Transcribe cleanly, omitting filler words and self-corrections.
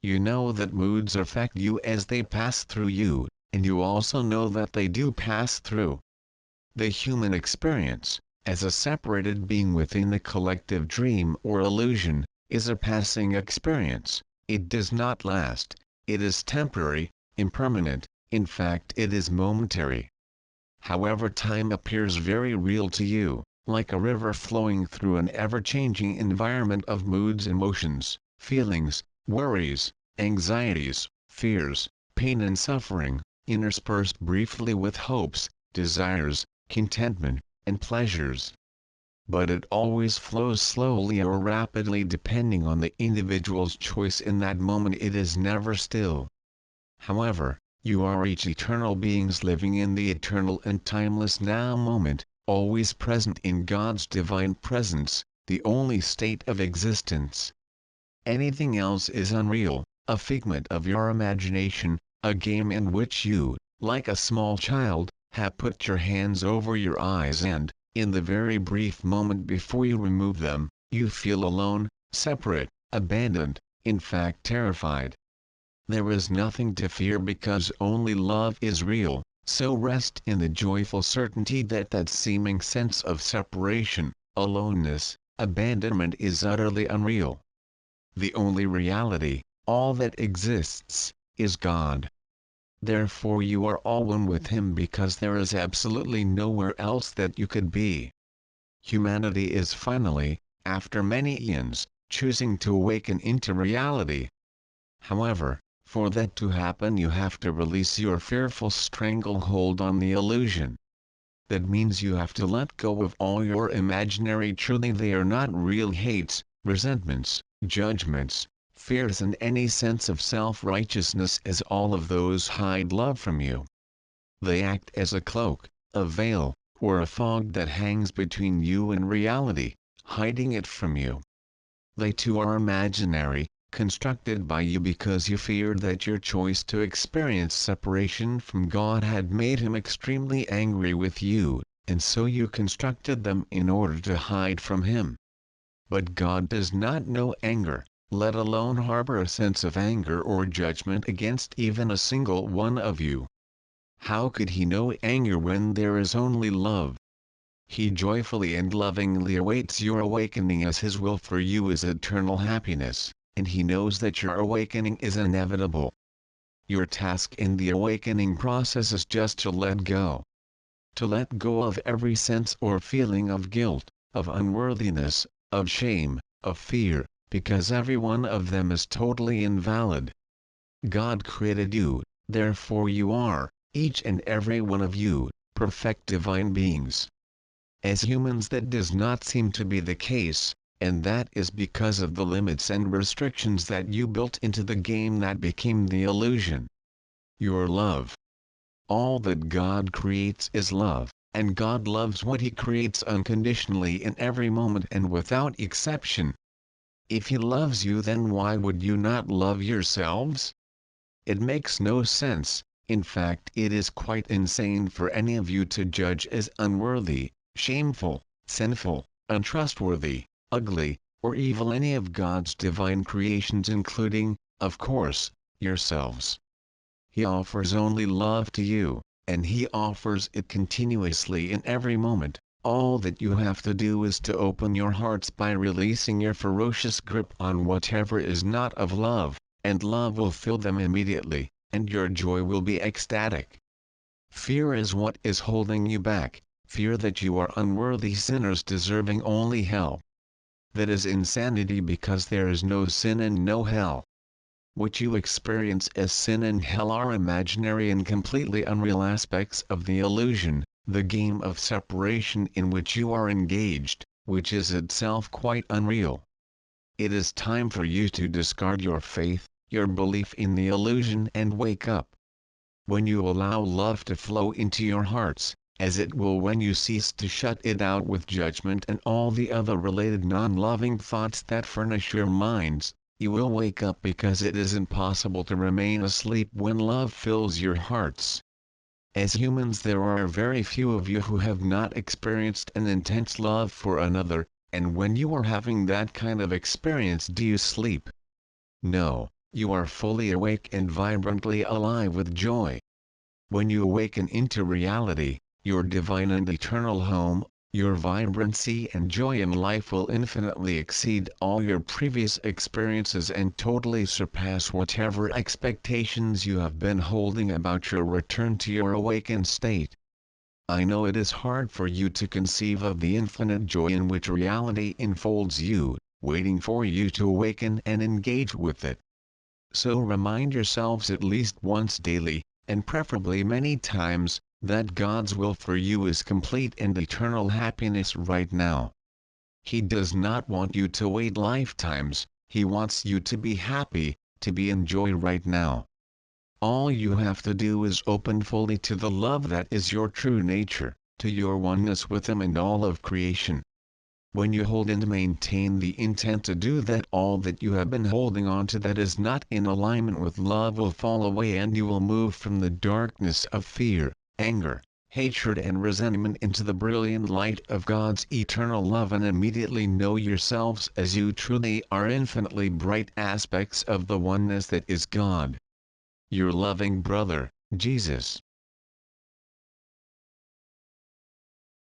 You know that moods affect you as they pass through you, and you also know that they do pass through. The human experience, as a separated being within the collective dream or illusion, is a passing experience. It does not last, it is temporary, impermanent, in fact it is momentary. However, time appears very real to you, like a river flowing through an ever-changing environment of moods, emotions, feelings, worries, anxieties, fears, pain and suffering, interspersed briefly with hopes, desires, contentment, and pleasures. But it always flows slowly or rapidly depending on the individual's choice in that moment. It is never still. However, you are each eternal beings living in the eternal and timeless now moment, always present in God's divine presence, the only state of existence. Anything else is unreal, a figment of your imagination, a game in which you, like a small child, have put your hands over your eyes and, in the very brief moment before you remove them, you feel alone, separate, abandoned, in fact terrified. There is nothing to fear because only love is real, so rest in the joyful certainty that that seeming sense of separation, aloneness, abandonment is utterly unreal. The only reality, all that exists, is God. Therefore you are all one with Him because there is absolutely nowhere else that you could be. Humanity is finally, after many eons, choosing to awaken into reality. However, for that to happen you have to release your fearful stranglehold on the illusion. That means you have to let go of all your imaginary truly they are not real hates, resentments, judgments, fears and any sense of self-righteousness, as all of those hide love from you. They act as a cloak, a veil, or a fog that hangs between you and reality, hiding it from you. They too are imaginary, constructed by you because you feared that your choice to experience separation from God had made Him extremely angry with you, and so you constructed them in order to hide from Him. But God does not know anger, let alone harbor a sense of anger or judgment against even a single one of you. How could He know anger when there is only love? He joyfully and lovingly awaits your awakening, as His will for you is eternal happiness, and He knows that your awakening is inevitable. Your task in the awakening process is just to let go. To let go of every sense or feeling of guilt, of unworthiness, of shame, of fear, because every one of them is totally invalid. God created you, therefore you are, each and every one of you, perfect divine beings. As humans that does not seem to be the case, and that is because of the limits and restrictions that you built into the game that became the illusion. Your love. All that God creates is love, and God loves what He creates unconditionally in every moment and without exception. If He loves you, then why would you not love yourselves? It makes no sense. In fact, it is quite insane for any of you to judge as unworthy, shameful, sinful, untrustworthy, ugly, or evil any of God's divine creations, including, of course, yourselves. He offers only love to you, and He offers it continuously in every moment. All that you have to do is to open your hearts by releasing your ferocious grip on whatever is not of love, and love will fill them immediately, and your joy will be ecstatic. Fear is what is holding you back, fear that you are unworthy sinners deserving only hell. That is insanity because there is no sin and no hell. What you experience as sin and hell are imaginary and completely unreal aspects of the illusion, the game of separation in which you are engaged, which is itself quite unreal. It is time for you to discard your faith, your belief in the illusion, and wake up. When you allow love to flow into your hearts, as it will when you cease to shut it out with judgment and all the other related non-loving thoughts that furnish your minds, you will wake up, because it is impossible to remain asleep when love fills your hearts. As humans, there are very few of you who have not experienced an intense love for another, and when you are having that kind of experience, do you sleep? No, you are fully awake and vibrantly alive with joy. When you awaken into reality, your divine and eternal home, your vibrancy and joy in life will infinitely exceed all your previous experiences and totally surpass whatever expectations you have been holding about your return to your awakened state. I know it is hard for you to conceive of the infinite joy in which reality enfolds you, waiting for you to awaken and engage with it. So remind yourselves at least once daily, and preferably many times, that God's will for you is complete and eternal happiness right now. He does not want you to wait lifetimes, He wants you to be happy, to be in joy right now. All you have to do is open fully to the love that is your true nature, to your oneness with Him and all of creation. When you hold and maintain the intent to do that, all that you have been holding on to that is not in alignment with love will fall away, and you will move from the darkness of fear, anger, hatred and resentment into the brilliant light of God's eternal love, and immediately know yourselves as you truly are, infinitely bright aspects of the oneness that is God. Your loving brother, Jesus.